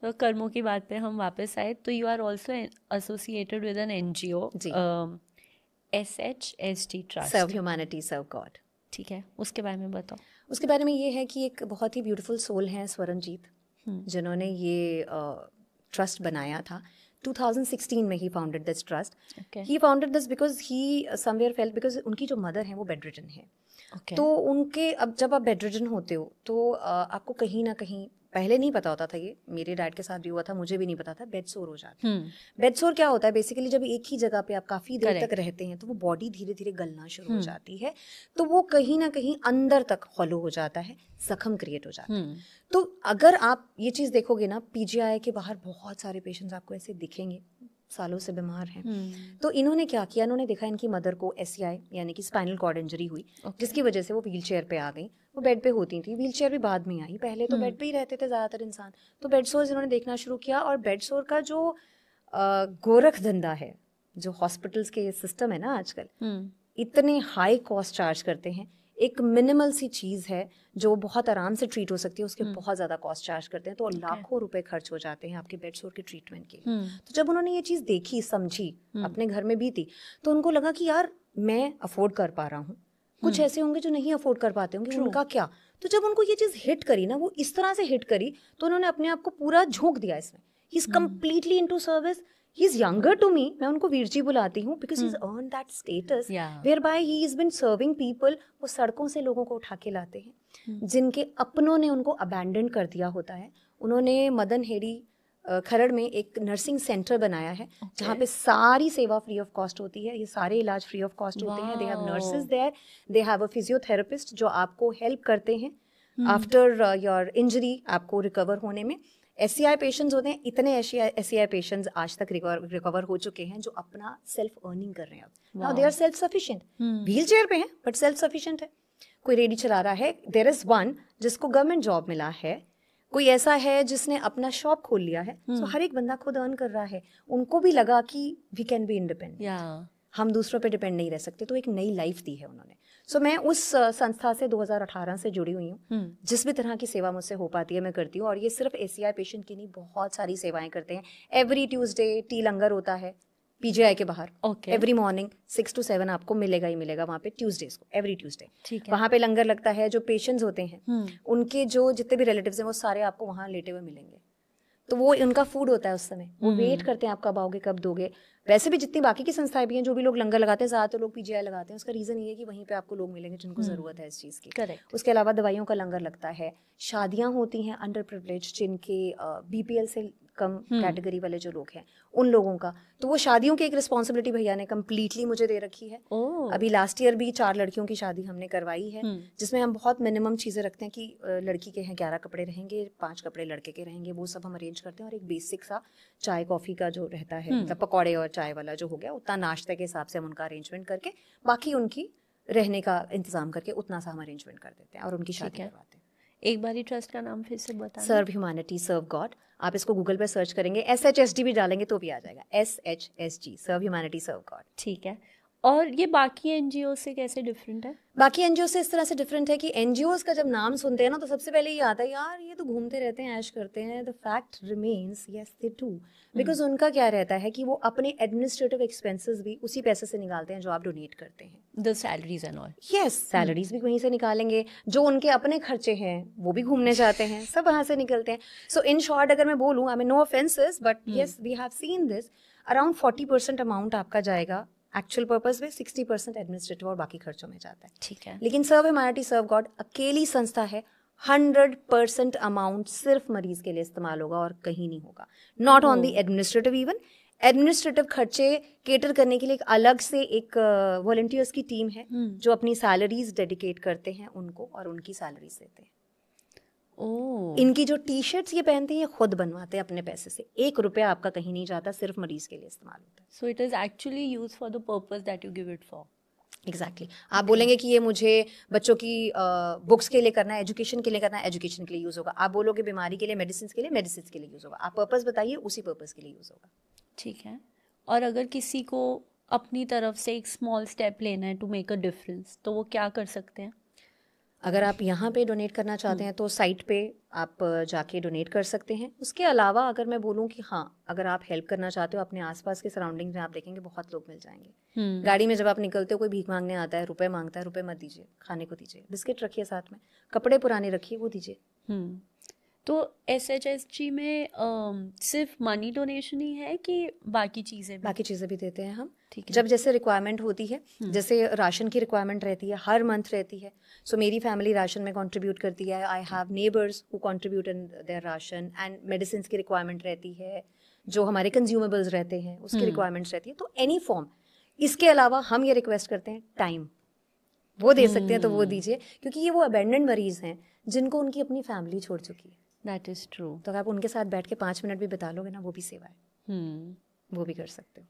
तो कर्मों की बात पे हम वापस आए, तो you are also associated with an NGO, जी, SHSD serve trust. Humanity serve God. ठीक है, उसके बारे में बताओ। उसके बारे में ये है कि एक बहुत ही ब्यूटीफुल सोल है स्वरणजीत, जिन्होंने ये ट्रस्ट बनाया था 2016 में। He founded this trust. Okay he founded this because he somewhere felt, because उनकी जो मदर है वो बेडरिडन है। ओके। तो उनके, अब जब आप बेडरिडन होते हो तो आपको कहीं ना कहीं, पहले नहीं पता होता था, ये मेरे डैड के साथ भी हुआ था, मुझे भी नहीं पता था, बेड सोर हो जाता है। बेड सोर क्या होता है बेसिकली, जब एक ही जगह पे आप काफ़ी देर तक रहते हैं तो वो बॉडी धीरे धीरे गलना शुरू हो जाती है, तो वो कहीं ना कहीं अंदर तक हॉलो हो जाता है, जख्म क्रिएट हो जाता है। तो अगर आप ये चीज़ देखोगे ना, पीजीआई के बाहर बहुत सारे पेशेंट्स आपको ऐसे दिखेंगे, सालों से बीमार हैं। तो इन्होंने क्या किया, इन्होंने देखा इनकी मदर को SCI यानी कि स्पाइनल कॉर्ड इंजरी हुई, जिसकी वजह से वो व्हील चेयर पे आ गई। वो बेड पे होती थी, व्हील चेयर भी बाद में आई, पहले तो बेड पे ही रहते थे ज़्यादातर इंसान। तो बेड सोर्स इन्होंने देखना शुरू किया, और बेड सोर का जो गोरख धंधा है, जो हॉस्पिटल्स के सिस्टम है ना आजकल, इतने हाई कॉस्ट चार्ज करते हैं। एक मिनिमल सी चीज़ है जो बहुत आराम से ट्रीट हो सकती है, उसके बहुत ज़्यादा कॉस्ट चार्ज करते हैं, तो लाखों रुपए खर्च हो जाते हैं आपके बेड सोर के ट्रीटमेंट के लिए। तो जब उन्होंने ये चीज़ देखी, समझी, अपने घर में भी थी, तो उनको लगा कि यार मैं अफोर्ड कर पा रहा हूँ, कुछ ऐसे होंगे जो नहीं अफोर्ड कर पाते होंगे, उनका क्या। तो जब उनको ये चीज़ हिट करी ना, वो इस तरह से हिट करी, तो उन्होंने अपने आप को पूरा झोंक दिया इसमें। He is completely into service. He is younger to me, मैं उनको वीर जी बुलाती हूँ, because he is earn that status where by he is been serving people. वो सड़कों से लोगों को उठा के लाते हैं जिनके अपनों ने उनको अबैंडन कर दिया होता है। उन्होंने मदन हेड़ी खरड़ में एक नर्सिंग सेंटर बनाया है, जहाँ पे सारी सेवा फ्री ऑफ कॉस्ट होती है, ये सारे इलाज फ्री ऑफ कॉस्ट होते हैं। They have nurses there, they have a physiotherapist जो आपको हेल्प करते हैं आफ्टर योर इंजरी, आपको रिकवर होने में। SCI पेशेंट्स होते हैं, इतने SCI पेशेंट्स आज तक रिकवर हो चुके हैं जो अपना सेल्फ अर्निंग कर रहे हैं। अब now they are self sufficient, wheelchair पे हैं बट सेल्फ सफिशिएंट है। कोई रेडी चला रहा है, देयर इज वन जिसको गवर्नमेंट जॉब मिला है, कोई ऐसा है जिसने अपना शॉप खोल लिया है। सो हर एक बंदा खुद अर्न कर रहा है। उनको भी लगा कि वी कैन बी इंडिपेंडेंट, हम दूसरों पे डिपेंड नहीं रह सकते, तो एक नई लाइफ दी है उन्होंने। सो मैं उस संस्था से 2018 से जुड़ी हुई हूँ। जिस भी तरह की सेवा मुझसे हो पाती है मैं करती हूँ, और ये सिर्फ SCI पेशेंट की नहीं, बहुत सारी सेवाएं करते हैं। एवरी ट्यूसडे टी लंगर होता है PGI के बाहर, एवरी मॉर्निंग 6 to 7 आपको मिलेगा ही मिलेगा वहाँ पे, ट्यूसडेज को, एवरी ट्यूसडे वहाँ पे लंगर लगता है। जो पेशेंट्स होते हैं उनके जो जितने भी रिलेटिव्स हैं वो सारे आपको वहाँ लेटे हुए मिलेंगे। तो वो उनका फूड होता है उस समय, वो वेट करते हैं आप कब आओगे कब दोगे। वैसे भी जितनी बाकी की संस्थाएं भी हैं, जो भी लोग लंगर लगाते हैं, ज़्यादातर लोग PGI लगाते हैं। उसका रीज़न ये है कि वहीं पे आपको लोग मिलेंगे जिनको ज़रूरत है इस चीज़ की। करेक्ट। उसके अलावा दवाइयों का लंगर लगता है, शादियाँ होती हैं अंडर प्रिविलेज, जिनके BPL से कम कैटेगरी वाले जो लोग हैं उन लोगों का, तो वो शादियों की एक रिस्पॉन्सिबिलिटी भैया ने कम्प्लीटली मुझे दे रखी है। अभी लास्ट ईयर भी 4 लड़कियों की शादी हमने करवाई है, जिसमें हम बहुत मिनिमम चीज़ें रखते हैं कि लड़की के हैं 11 कपड़े रहेंगे, 5 कपड़े लड़के के रहेंगे, वो सब हम अरेंज करते हैं। और एक बेसिक सा चाय कॉफ़ी का जो रहता है, मतलब पकौड़े और चाय वाला जो हो गया, उतना नाश्ते के हिसाब से हम उनका अरेंजमेंट करके, बाकी उनकी रहने का इंतजाम करके उतना सा हम अरेंजमेंट कर देते हैं और उनकी शादी करवाते हैं। एक बार ही ट्रस्ट का नाम फिर से बताना। Serve humanity serve God. आप इसको गूगल पर सर्च करेंगे, SHSD भी डालेंगे तो भी आ जाएगा, SHSG, serve humanity serve God. ठीक है। और ये बाकी NGO से कैसे डिफरेंट है? बाकी NGO से इस तरह से डिफरेंट है कि NGOs का जब नाम सुनते हैं ना, तो सबसे पहले ये आता है यार ये तो घूमते रहते हैं, ऐश करते हैं। The fact remains yes they do, because उनका क्या रहता है कि वो अपने एडमिनिस्ट्रेटिव एक्सपेंसेस भी उसी पैसे से निकालते हैं जो आप डोनेट करते हैं। The salaries and all. Yes, salaries भी वहीं से निकालेंगे, जो उनके अपने खर्चे हैं वो भी घूमने जाते हैं, सब वहाँ से निकलते हैं। सो इन शॉर्ट अगर मैं बोलूँ, I mean no offenses but yes we have seen this, around 40% amount आपका जाएगा एक्चुअल पर्पस में, 60% एडमिनिस्ट्रेटिव और बाकी खर्चों में जाता है। ठीक है। लेकिन सर्व ह्यूमैनिटी सर्व गॉड अकेली संस्था है, 100% अमाउंट सिर्फ मरीज के लिए इस्तेमाल होगा और कहीं नहीं होगा। Not on the administrative, even administrative खर्चे केटर करने के लिए एक अलग से एक वॉलंटियर्स की टीम है जो अपनी सैलरीज डेडिकेट करते हैं उनको और उनकी सैलरीज देते हैं। इनकी जो टी-शर्ट्स ये पहनते हैं ये खुद बनवाते हैं अपने पैसे से, 1 रुपया आपका कहीं नहीं जाता, सिर्फ मरीज के लिए इस्तेमाल होता है। So it is actually used for the purpose that you give it for. Exactly. आप बोलेंगे कि ये मुझे बच्चों की बुक्स के लिए करना है, एजुकेशन के लिए करना है, एजुकेशन के लिए यूज़ होगा। आप बोलोगे बीमारी के लिए, मेडिसिन के लिए, मेडिसिन के लिए यूज़ होगा। आप पर्पस बताइए, उसी पर्पस के लिए यूज़ होगा। ठीक है। और अगर किसी को अपनी तरफ से एक स्मॉल स्टेप लेना है टू मेक अ डिफरेंस, तो वो क्या कर सकते हैं? अगर आप यहाँ पे डोनेट करना चाहते हैं तो साइट पे आप जाके डोनेट कर सकते हैं। उसके अलावा अगर मैं बोलूँ कि हाँ, अगर आप हेल्प करना चाहते हो अपने आसपास के सराउंडिंग में, आप देखेंगे बहुत लोग मिल जाएंगे। गाड़ी में जब आप निकलते हो कोई भीख मांगने आता है, रुपए मांगता है, रुपए मत दीजिए, खाने को दीजिए, बिस्किट रखिए साथ में, कपड़े पुराने रखिए, वो दीजिए। तो SHSG में सिर्फ मनी डोनेशन ही है कि बाकी चीज़ें भी देते हैं हम, ठीक है, जब जैसे रिक्वायरमेंट होती है। जैसे राशन की रिक्वायरमेंट रहती है, हर मंथ रहती है, सो मेरी फैमिली राशन में कंट्रीब्यूट करती है। I have neighbours who contribute in their ration, and medicine की रिक्वायरमेंट रहती है, जो हमारे कंज्यूमेबल्स रहते हैं उसकी रिक्वायरमेंट्स रहती है। तो एनी फॉर्म। इसके अलावा हम ये रिक्वेस्ट करते हैं, टाइम वो दे सकते हैं तो वो दीजिए, क्योंकि ये वो अबेंडेंड मरीज हैं जिनको उनकी अपनी फैमिली छोड़ चुकी है। That is true. तो आप उनके साथ बैठ के 5 मिनट भी बिता लोगे ना, वो भी सेवा है, वो भी कर सकते हो।